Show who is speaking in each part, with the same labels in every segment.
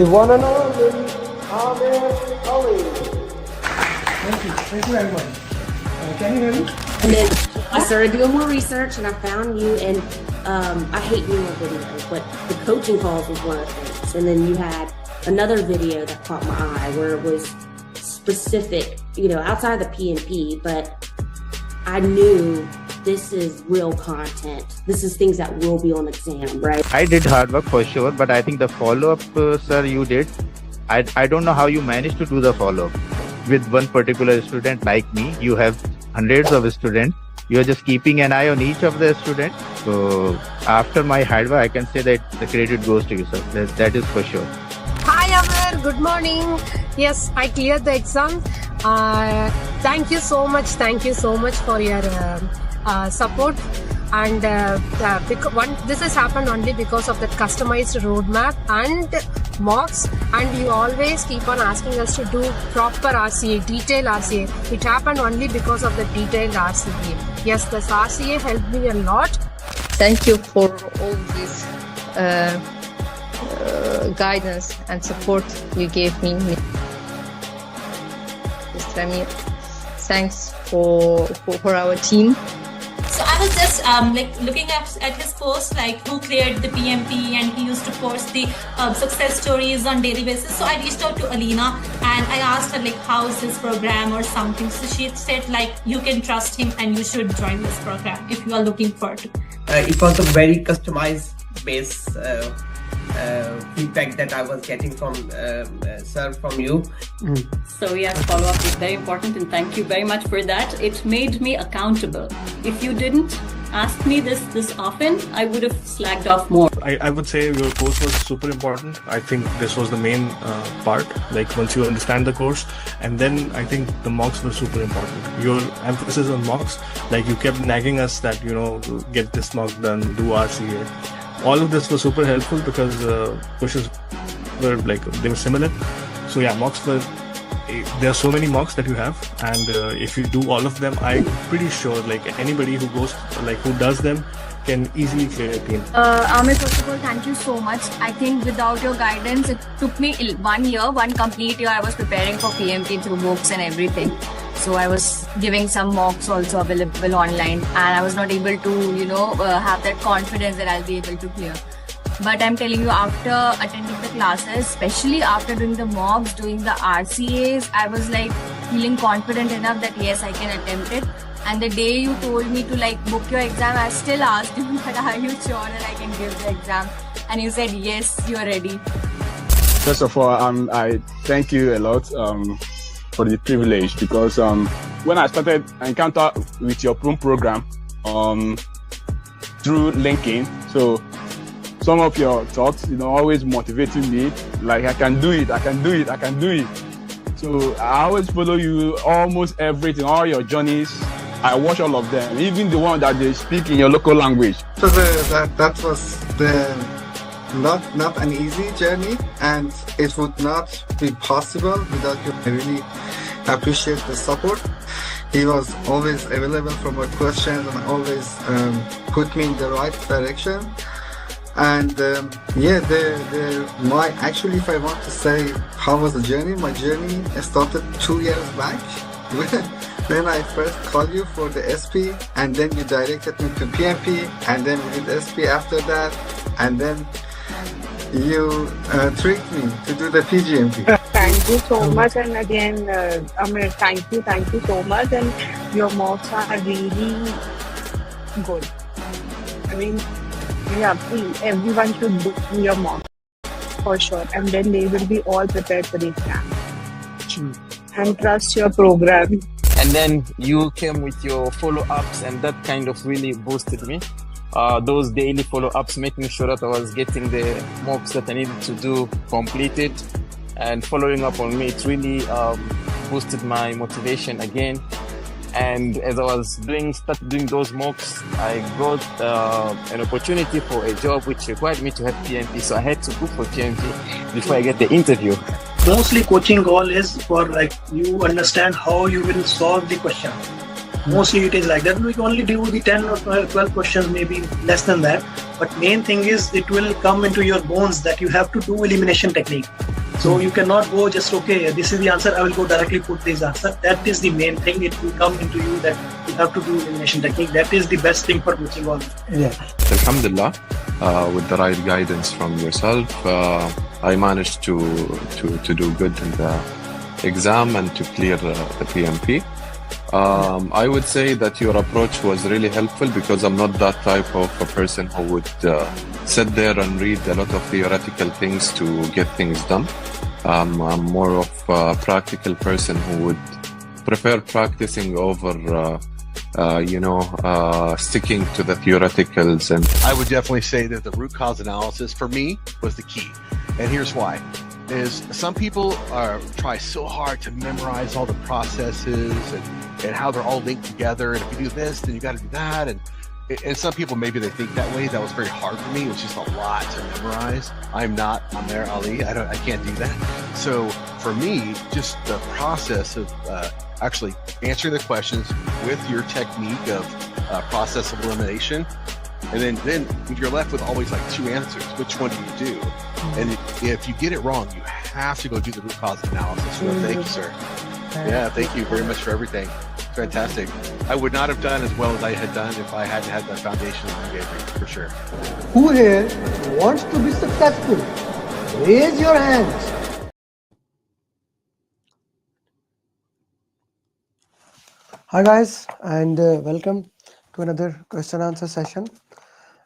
Speaker 1: the one and only Amir Ali.
Speaker 2: Thank you very much. Can you hear me?
Speaker 3: And then I started doing more research and I found you, and I hate doing a video, but the coaching calls was one of the things. And then you had another video that caught my eye where it was specific, outside of the PMP, but I knew this is real content. This is things that will be on exam, right?
Speaker 4: I did hard work for sure, but I think the follow-up, sir, you did. I don't know how you managed to do the follow-up. With one particular student like me, you have hundreds of students. You're just keeping an eye on each of the students. So after my hard work, I can say that the credit goes to you, sir. That is for sure.
Speaker 5: Hi Amir, good morning. Yes, I cleared the exam. Thank you so much for your support. And this has happened only because of that customized roadmap and mocks, and you always keep on asking us to do proper RCA, detailed RCA. It happened only because of the detailed RCA. Yes, this RCA helped me a lot.
Speaker 6: Thank you for all this guidance and support you gave me. Mr. Amir, thanks for our team.
Speaker 7: So I was just looking at his post, who cleared the PMP, and he used to post the success stories on daily basis. So I reached out to Alina and I asked her how is this program or something. So she said you can trust him and you should join this program if you are looking for it.
Speaker 8: It was a very customized base feedback that I was getting from sir, from you.
Speaker 9: So yes, follow-up is very important, and thank you very much for that. It made me accountable. If you didn't ask me this often, I would have slacked off more.
Speaker 10: I would say your course was super important. I think this was the main part, once you understand the course, and then I think the mocks were super important. Your emphasis on mocks, you kept nagging us that, get this mock done, do RCA. All of this was super helpful because questions were they were similar. So yeah, mocks were, there are so many mocks that you have, and if you do all of them, I'm pretty sure anybody who goes, who does them can easily clear a PMP.
Speaker 11: Amir, first of all, thank you so much. I think without your guidance, it took me 1 year, one complete year. I was preparing for PMP through books and everything. So I was giving some mocks also available online, and I was not able to, have that confidence that I'll be able to clear. But I'm telling you, after attending the classes, especially after doing the mocks, doing the RCAs, I was feeling confident enough that yes, I can attempt it. And the day you told me to book your exam, I still asked you that are you sure that I can give the exam? And you said yes, you are ready.
Speaker 12: First of all, I thank you a lot for the privilege, because when I started encounter with your program through LinkedIn, so some of your thoughts, always motivating me, I can do it. So I always follow you, almost everything, all your journeys. I watch all of them, even the one that they speak in your local language.
Speaker 13: So that was not an easy journey, and it would not be possible without you. I really appreciate the support. He was always available for my questions and always put me in the right direction. And actually, if I want to say how was the journey, my journey started 2 years back. Then I first called you for the SP, and then you directed me to PMP, and then we did SP after that, and then you tricked me to do the PGMP.
Speaker 14: Thank you so much, and again, Amir, thank you so much, and your mocks are really good. I mean, yeah, please, everyone should do your mock for sure, and then they will be all prepared for the exam. And trust your program.
Speaker 15: And then you came with your follow-ups, and that kind of really boosted me. Those daily follow-ups, making sure that I was getting the mocks that I needed to do completed, and following up on me, it really boosted my motivation again. And as I was started doing those mocks, I got an opportunity for a job which required me to have PMP, so I had to go for PMP before I get the interview.
Speaker 2: Mostly coaching goal is for you understand how you will solve the question. Mostly it is like that. We can only do the 10 or 12 questions, maybe less than that. But main thing is it will come into your bones that you have to do elimination technique. So you cannot go just, okay, this is the answer, I will go directly put this answer. That is the main thing. It will come into you that you have to do elimination technique. That is the best thing for coaching all.
Speaker 16: Yeah.
Speaker 17: Alhamdulillah, with the right guidance from yourself, I managed to do good in the exam and to clear the PMP. I would say that your approach was really helpful because I'm not that type of a person who would sit there and read a lot of theoretical things to get things done. I'm more of a practical person who would prefer practicing over sticking to the theoreticals. And
Speaker 16: I would definitely say that the root cause analysis for me was the key. And here's why. Is some people try so hard to memorize all the processes and how they're all linked together. And if you do this, then you got to do that. And some people, maybe they think that way. That was very hard for me. It was just a lot to memorize. I'm there, Ali. I can't do that. So for me, just the process of actually answering the questions with your technique of process of elimination. And then you're left with always like two answers. Which one do you do? And if you get it wrong, you have to go do the root cause analysis. So thank you, sir. Yeah, thank you very much for everything. Fantastic. I would not have done as well as I had done if I hadn't had that foundation that you gave me, for sure.
Speaker 1: Who here wants to be successful? Raise your hands.
Speaker 18: Hi guys, and welcome to another question answer session.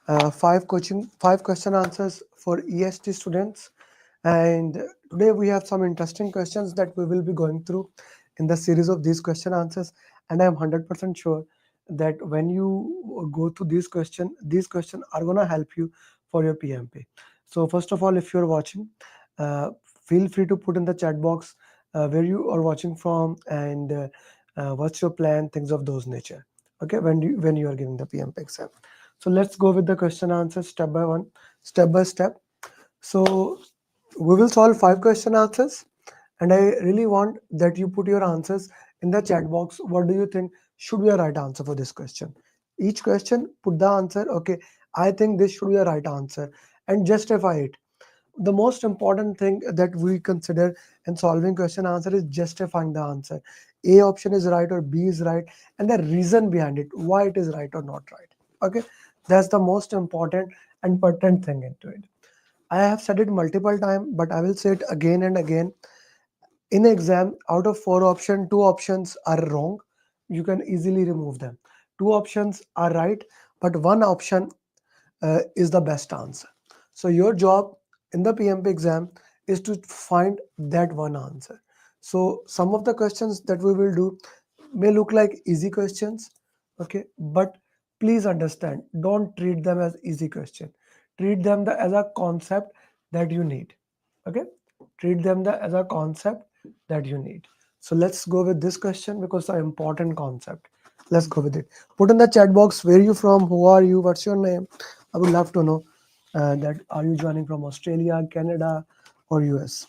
Speaker 18: 5 question answers for EST students, and today we have some interesting questions that we will be going through in the series of these question answers. And I am 100% sure that when you go to these questions are going to help you for your PMP. So first of all, if you're watching, feel free to put in the chat box where you are watching from and what's your plan, things of those nature. Okay, when you are giving the PMP exam. So let's go with the question answers step by step. So we will solve 5 question answers, and I really want that you put your answers in the chat box. What do you think should be a right answer for this question? Each question, put the answer. Okay, I think this should be a right answer, and justify it. The most important thing that we consider in solving question answer is justifying the answer. A option is right or B is right, and the reason behind it, why it is right or not right. Okay, that's the most important and pertinent thing into it. I have said it multiple times, but I will say it again and again. In exam, out of 4 options, 2 options are wrong. You can easily remove them. 2 options are right, but 1 option is the best answer. So your job in the PMP exam is to find that one answer. So some of the questions that we will do may look like easy questions, okay, but please understand, don't treat them as easy question. Treat them as a concept that you need. Okay, treat them as a concept that you need. So let's go with this question because it's an important concept. Let's go with it. Put in the chat box where you from, who are you, what's your name. I would love to know that are you joining from Australia, Canada, or US.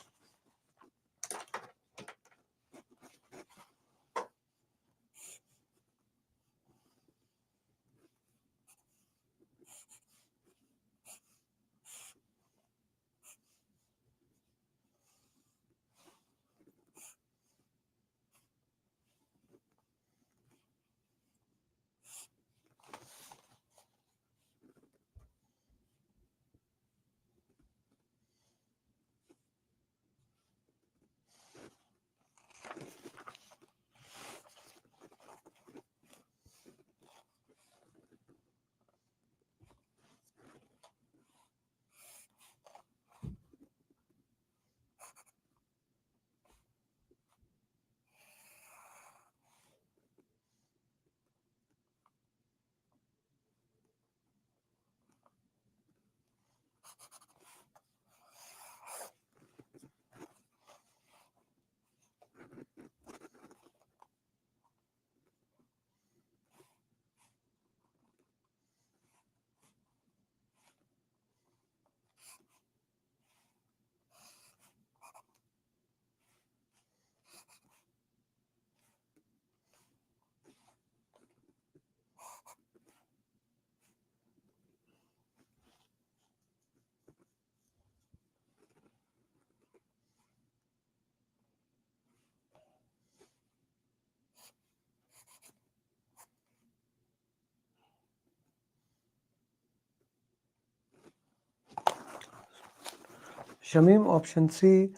Speaker 18: Shamim, option C.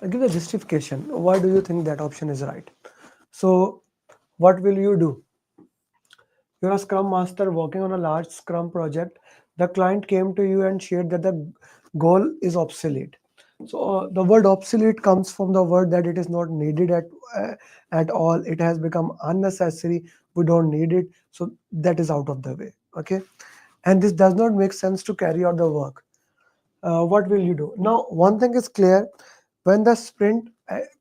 Speaker 18: Give a justification. Why do you think that option is right? So, what will you do? You're a Scrum Master working on a large Scrum project. The client came to you and shared that the goal is obsolete. So the word obsolete comes from the word that it is not needed at all. It has become unnecessary. We don't need it. So that is out of the way. Okay, and this does not make sense to carry out the work. What will you do? Now, one thing is clear: when the sprint,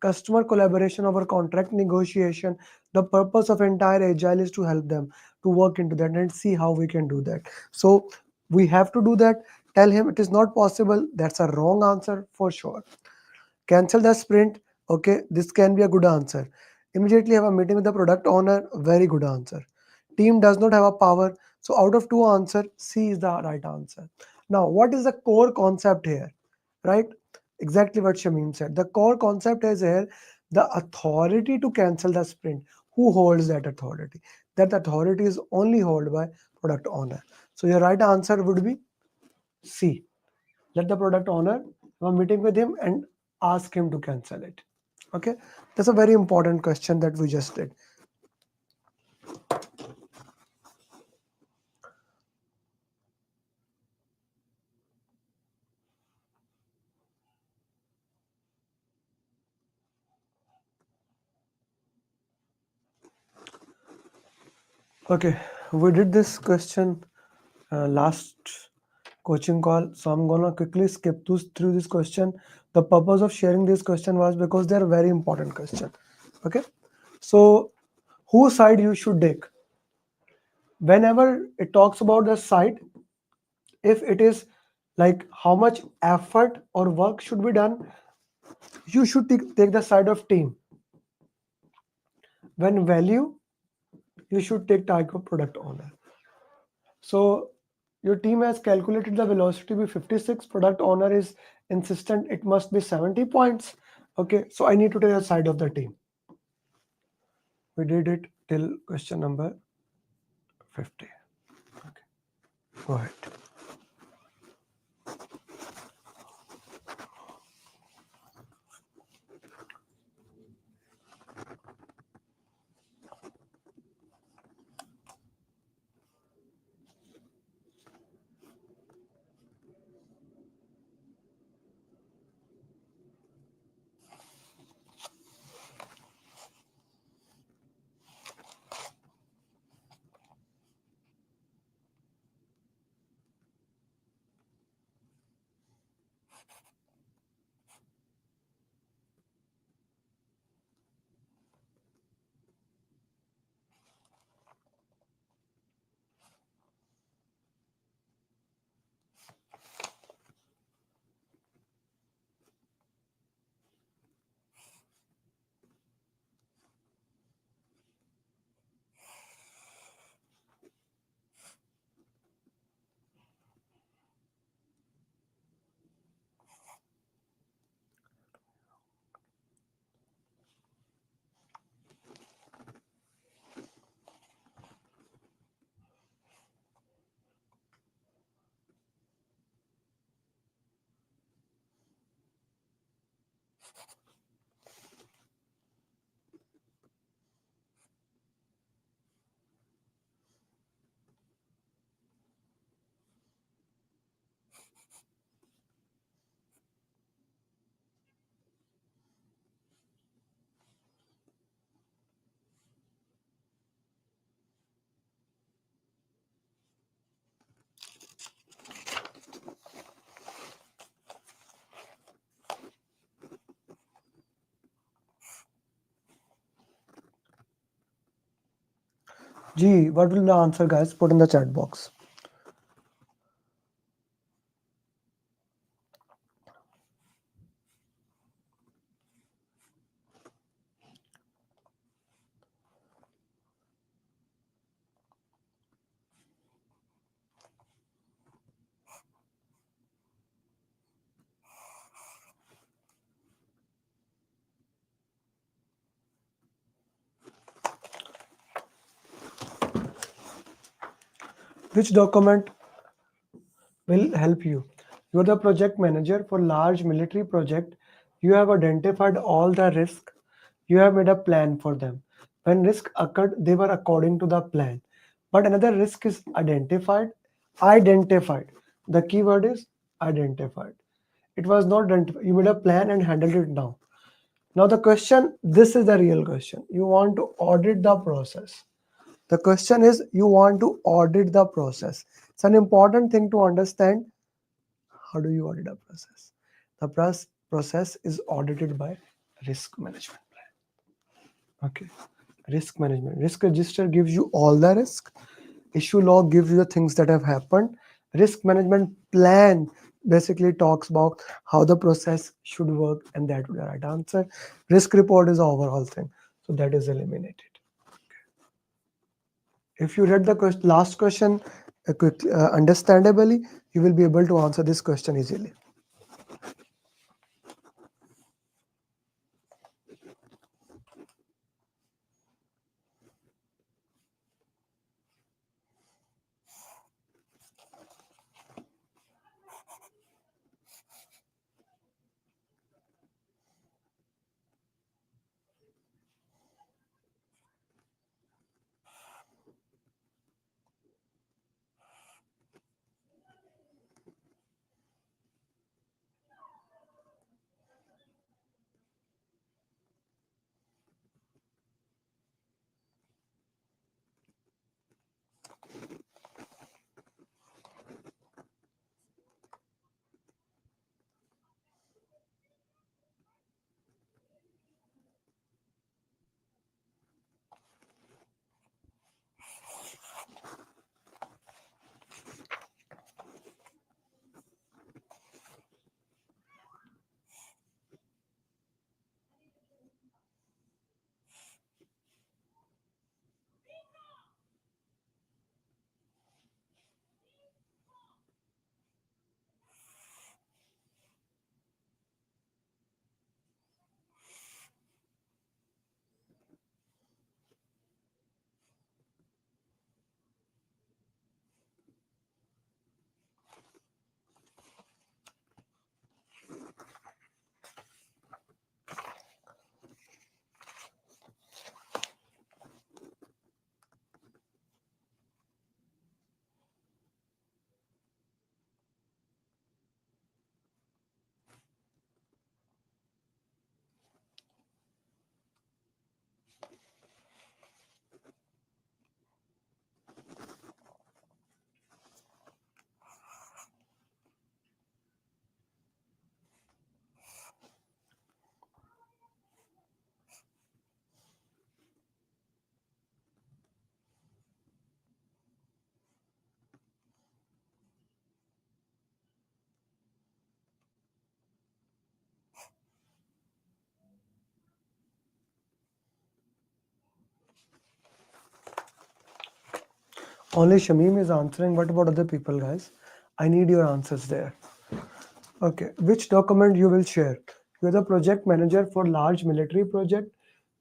Speaker 18: customer collaboration over contract negotiation, the purpose of entire agile is to help them to work into that and see how we can do that. So we have to do that. Tell him it is not possible. That's a wrong answer for sure. Cancel the sprint. Okay, this can be a good answer. Immediately have a meeting with the product owner. Very good answer. Team does not have a power. So out of two answer, C is the right answer. Now, what is the core concept here? Right? Exactly what Shamim said. The core concept is here the authority to cancel the sprint. Who holds that authority? That authority is only held by product owner. So your right answer would be C. Let the product owner have a meeting with him and ask him to cancel it. Okay, that's a very important question that we just did. Okay, we did this question last coaching call, so I'm gonna quickly skip through this question. The purpose of sharing this question was because they're very important question. Okay, so whose side you should take? Whenever it talks about the side, if it is like how much effort or work should be done, you should take the side of team. When value, you should take type of product owner. So your team has calculated the velocity be 56, product owner is insistent it must be 70 points. Okay, so I need to take the side of the team. We did it till question number 50. Okay, go ahead. G, what will the answer, guys? Put in the chat box. Which document will help you? You are the project manager for large military project. You have identified all the risk. You have made a plan for them. When risk occurred, they were according to the plan. But another risk is identified. Identified. The keyword is identified. It was not identified. You made a plan and handled it now. Now the question, this is the real question. You want to audit the process. The question is, you want to audit the process. It's an important thing to understand. How do you audit a process? The process is audited by risk management plan. Okay. Risk management. Risk register gives you all the risk. Issue log gives you the things that have happened. Risk management plan basically talks about how the process should work, and that would be the right answer. Risk report is the overall thing. So that is eliminated. If you read the last question understandably, you will be able to answer this question easily. Only Shamim is answering. What about other people, guys? I need your answers there. Okay. Which document you will share? You are the project manager for large military project.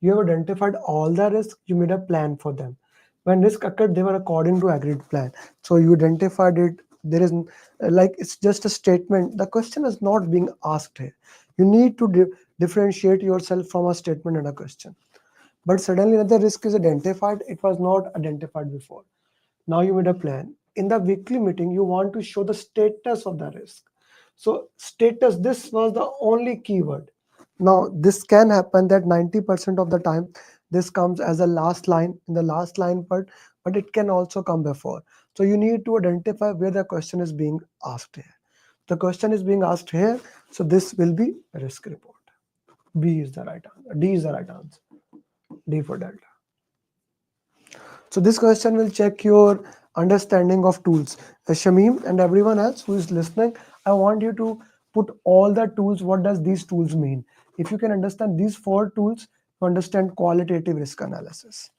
Speaker 18: You have identified all the risks. You made a plan for them. When risk occurred, they were according to agreed plan. So you identified it. There is like it's just a statement. The question is not being asked here. You need to differentiate yourself from a statement and a question. But suddenly another risk is identified. It was not identified before. Now you made a plan. In the weekly meeting, you want to show the status of the risk. So status, this was the only keyword. Now this can happen that 90% of the time this comes as a last line in the last line part, but it can also come before. So you need to identify where the question is being asked here. The question is being asked here, so this will be a risk report. B is the right answer. D is the right answer. D for Delta. So this question will check your understanding of tools. Shamim and everyone else who is listening, I want you to put all the tools. What does these tools mean? If you can understand these 4 tools, you understand qualitative risk analysis.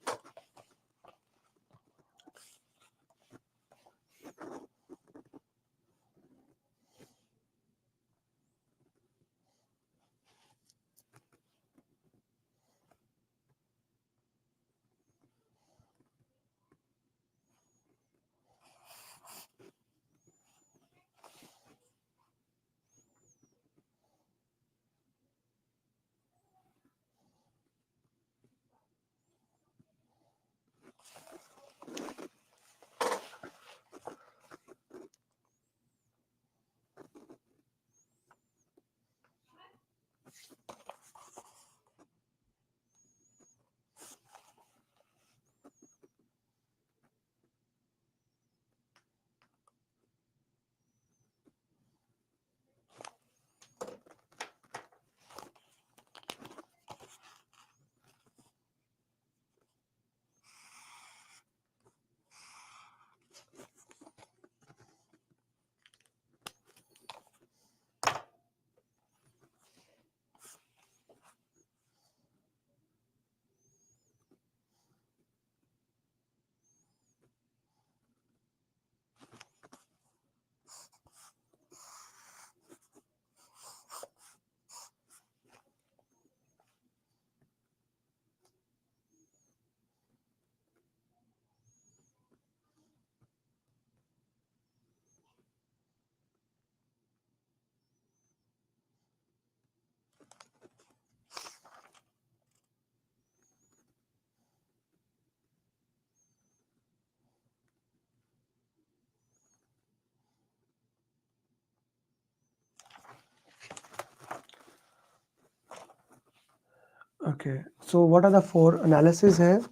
Speaker 18: Okay, so what are the 4 analyses here?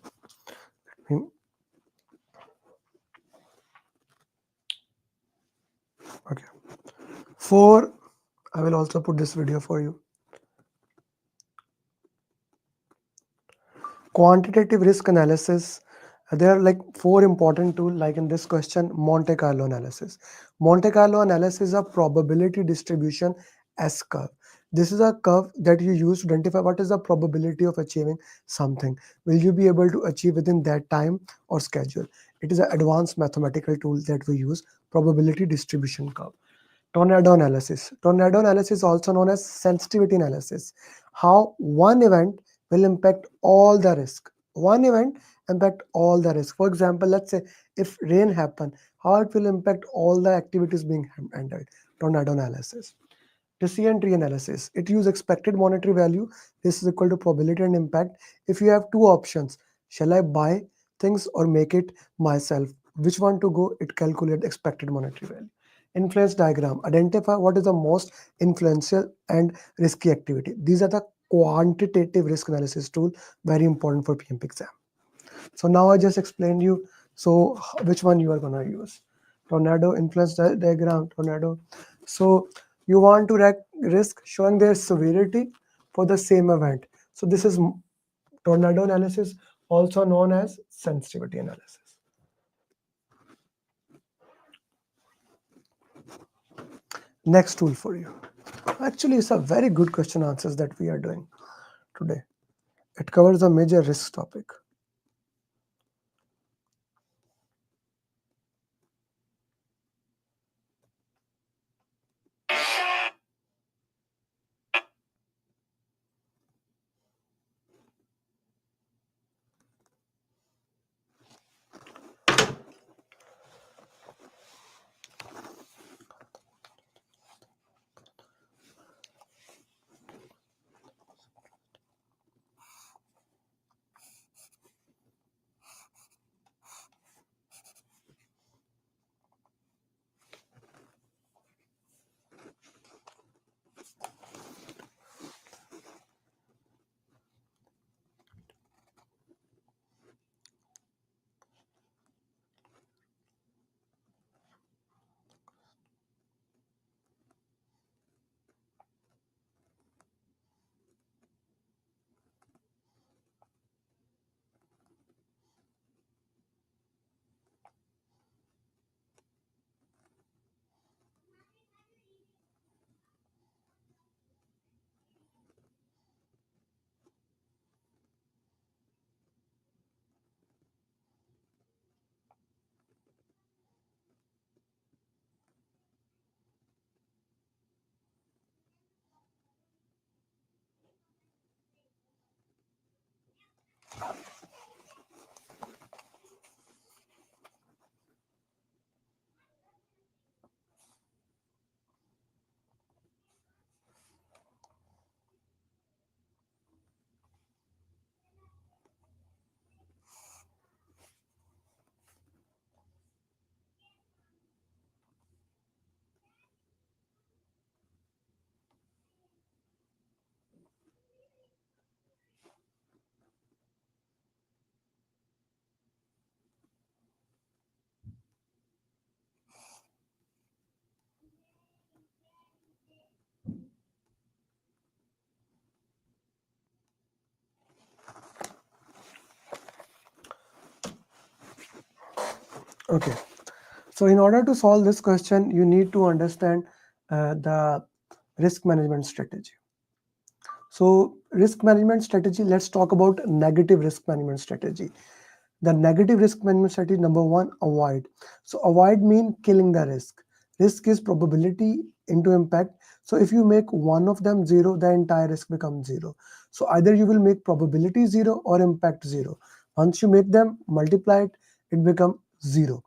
Speaker 18: Hmm. Okay, 4. I will also put this video for you. Quantitative risk analysis. There are like 4 important tools, like in this question, Monte Carlo analysis. Monte Carlo analysis is a probability distribution S curve. This is a curve that you use to identify what is the probability of achieving something. Will you be able to achieve within that time or schedule? It is an advanced mathematical tool that we use, probability distribution curve. Tornado analysis. Tornado analysis, also known as sensitivity analysis. How one event will impact all the risk. One event impact all the risk. For example, let's say if rain happen, how it will impact all the activities being handled. Tornado analysis. Decision tree analysis. It uses expected monetary value. This is equal to probability and impact. If you have 2 options, shall I buy things or make it myself? Which one to go? It calculate expected monetary value. Influence diagram. Identify what is the most influential and risky activity. These are the quantitative risk analysis tool, very important for PMP exam. So now I just explained you. So which one you are gonna use? Tornado, influence diagram, tornado. So you want to rank risk showing their severity for the same event. So this is tornado analysis, also known as sensitivity analysis. Next tool for you. Actually, it's a very good question answers that we are doing today. It covers a major risk topic. Okay. So in order to solve this question, you need to understand the risk management strategy. So risk management strategy, let's talk about negative risk management strategy. The negative risk management strategy, number 1, avoid. So avoid mean killing the risk. Risk is probability into impact. So if you make one of them 0, the entire risk becomes 0. So either you will make probability 0 or impact 0. Once you make them, multiply it, it becomes 0.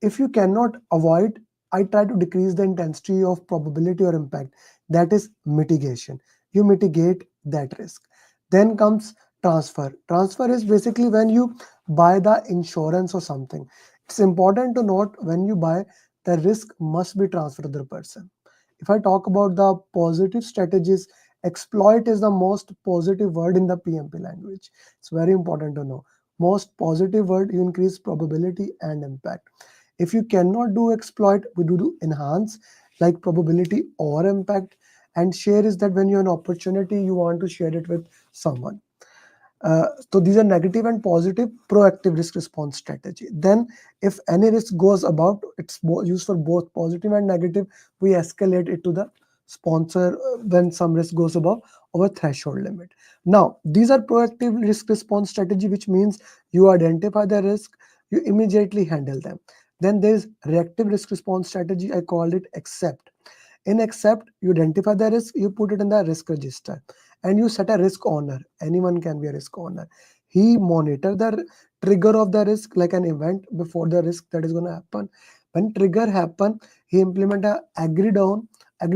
Speaker 18: If you cannot avoid, I try to decrease the intensity of probability or impact. That is mitigation. You mitigate that risk. Then comes transfer. Transfer is basically when you buy the insurance or something. It's important to note, when you buy, the risk must be transferred to the person. If I talk about the positive strategies, Exploit is the most positive word in the PMP language. It's very important to know. Most positive word, you increase probability and impact. If you cannot do exploit, we do enhance, like probability or impact. And share is that when you have an opportunity, you want to share it with someone. So these are negative and positive proactive risk response strategy. Then if any risk goes above, it's used for both positive and negative. We escalate it to the sponsor when some risk goes above our threshold limit. Now these are proactive risk response strategy, which means you identify the risk, you immediately handle them. Then there is reactive risk response strategy. I called it accept. In accept, you identify the risk, you put it in the risk register, and you set a risk owner. Anyone can be a risk owner. He monitor the trigger of the risk like an event before the risk that is going to happen. When trigger happen, he implement a agreed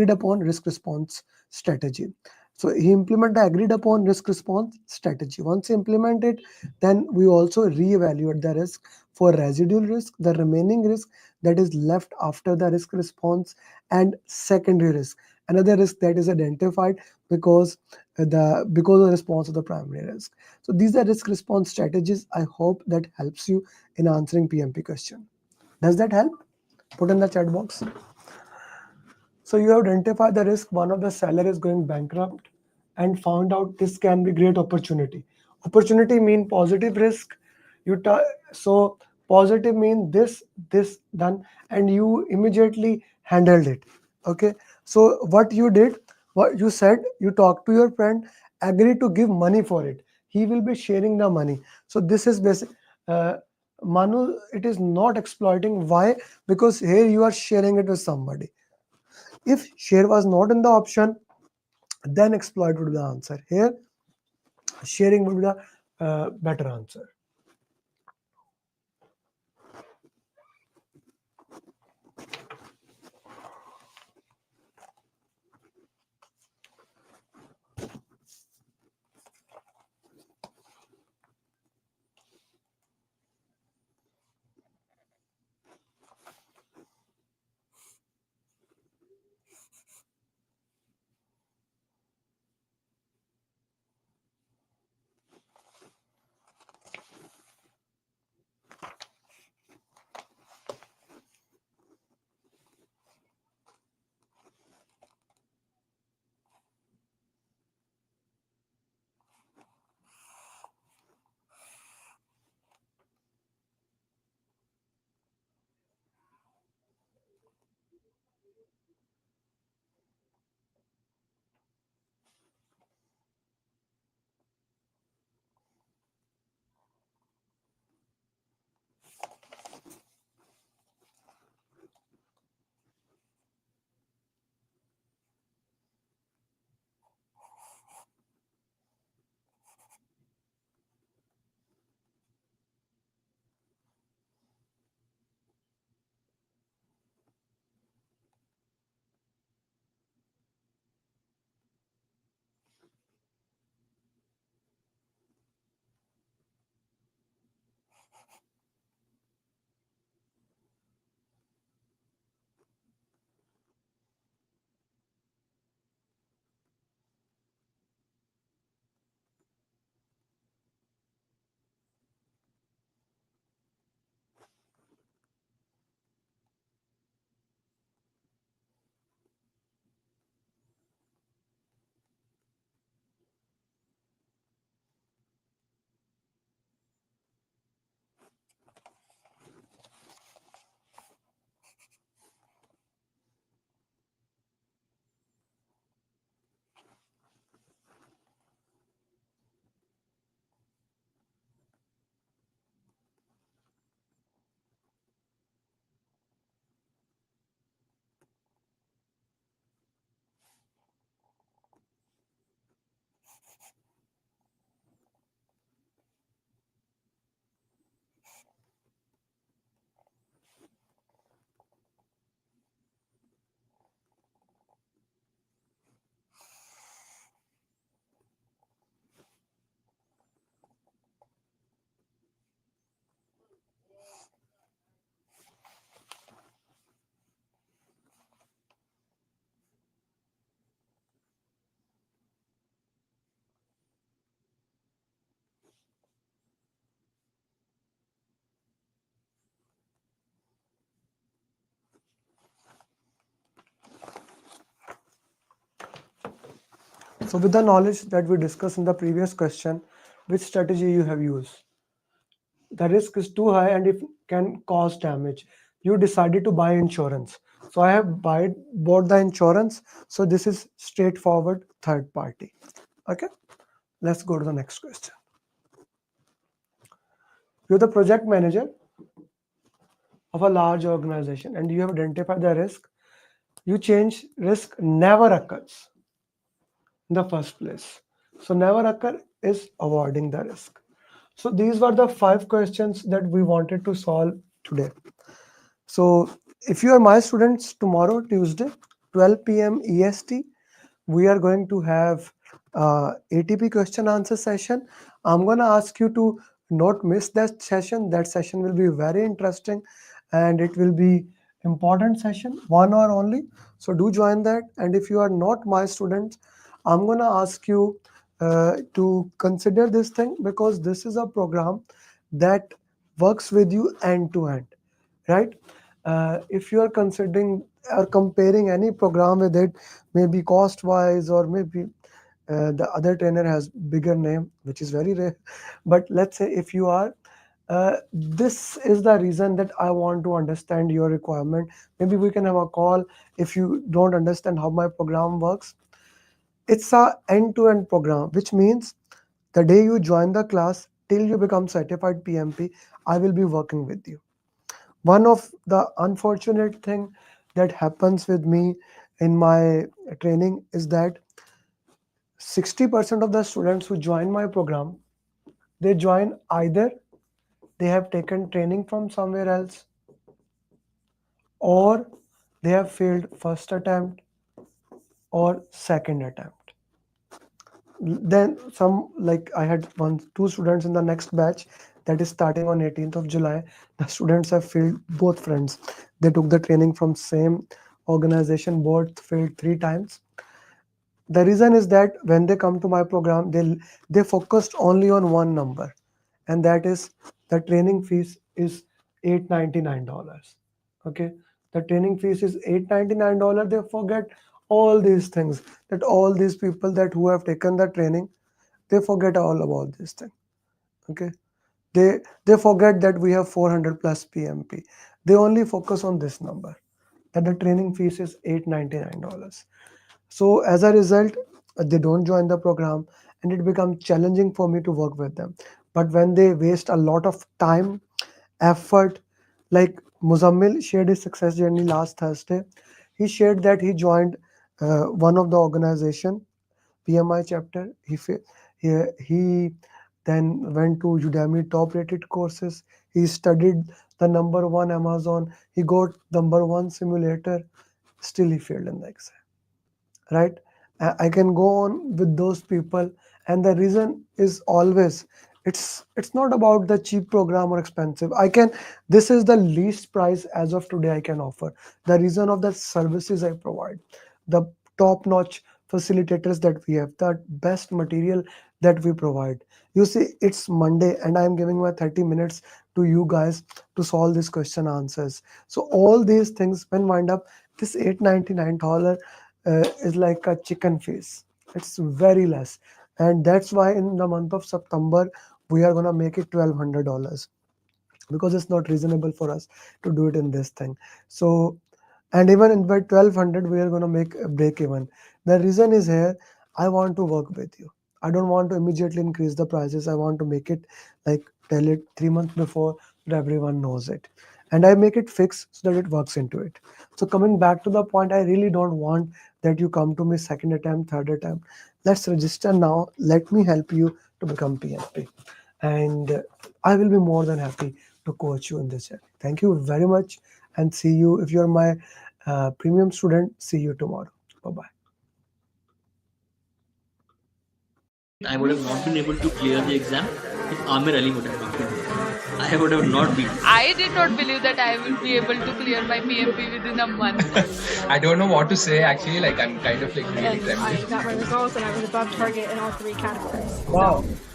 Speaker 18: upon risk response strategy. So he implement the agreed upon risk response strategy. Once he implement it, then we also reevaluate the risk for residual risk, the remaining risk that is left after the risk response, and secondary risk, another risk that is identified because of the response of the primary risk. So these are risk response strategies. I hope that helps you in answering PMP question. Does that help? Put in the chat box. So you have identified the risk, one of the seller is going bankrupt, and found out this can be great opportunity. Opportunity mean positive risk. So positive mean this done, and you immediately handled it. Okay. So what you did, what you said, you talked to your friend, agree to give money for it. He will be sharing the money. So this is basic. Manu, it is not exploiting. Why? Because here you are sharing it with somebody. If share was not in the option, then exploit would be the answer. Here, sharing would be the better answer. So with the knowledge that we discussed in the previous question, which strategy you have used? The risk is too high and it can cause damage. You decided to buy insurance. So I have bought the insurance. So this is straightforward third party. Okay, let's go to the next question. You're the project manager of a large organization and you have identified the risk. You change risk never occurs in the first place. So never occur is avoiding the risk. So these were the 5 questions that we wanted to solve today. So if you are my students, tomorrow, Tuesday, 12 p.m. EST, we are going to have ATP question answer session. I'm going to ask you to not miss that session. That session will be very interesting and it will be important session, 1 hour only. So do join that. And if you are not my students, I'm going to ask you to consider this thing, because this is a program that works with you end to end, right? If you are considering or comparing any program with it, maybe cost wise, or maybe the other trainer has bigger name, which is very rare, but let's say if you are, this is the reason that I want to understand your requirement. Maybe we can have a call if you don't understand how my program works. It's a end-to-end program, which means the day you join the class till you become certified PMP, I will be working with you. One of the unfortunate thing that happens with me in my training is that 60% of the students who join my program, they join either they have taken training from somewhere else, or they have failed first attempt or second attempt. Then some, like I had 2 students in the next batch that is starting on 18th of July. The students have failed both fronts. They took the training from same organization, both failed 3 times. The reason is that when they come to my program, they focused only on one number, and that is the training fees is $899. Okay, the training fees is $899. They forget all these things, that all these people that who have taken the training, they forget all about this thing. Okay, they forget that we have 400 plus PMP. They only focus on this number, that the training fees is $899. So as a result, they don't join the program and it becomes challenging for me to work with them. But when they waste a lot of time, effort, like Muzammil shared his success journey last Thursday. He shared that he joined one of the organization, PMI chapter. He then went to Udemy top rated courses. He studied the number 1 Amazon. He got number 1 simulator. Still he failed in the exam. Right? I can go on with those people, and the reason is always it's not about the cheap program or expensive. This is the least price as of today I can offer. The reason of the services I provide, the top notch facilitators that we have, the best material that we provide. You see, it's Monday and I'm giving my 30 minutes to you guys to solve this question answers. So all these things when wind up, this $899 is like a chicken face. It's very less, and that's why in the month of September we are gonna make it $1,200, because it's not reasonable for us to do it in this thing. So, and even in by 1,200 we are gonna make a break even. The reason is here, I want to work with you. I don't want to immediately increase the prices. I want to make it like tell it 3 months before so everyone knows it, and I make it fixed so that it works into it. So coming back to the point, I really don't want that you come to me second attempt, third attempt. Let's register now. Let me help you to become PMP, and I will be more than happy to coach you in this journey. Thank you very much, and see you. If you're my premium student, see you tomorrow. Bye-bye.
Speaker 19: I would have not been able to clear the exam if Amir Ali would have not been there. I would have not been.
Speaker 20: I did not believe that I will be able to clear my PMP within a month.
Speaker 21: I don't know what to say actually. Like I'm kind of like really
Speaker 22: I got my results and I was above target in all 3 categories.
Speaker 21: Wow.
Speaker 22: So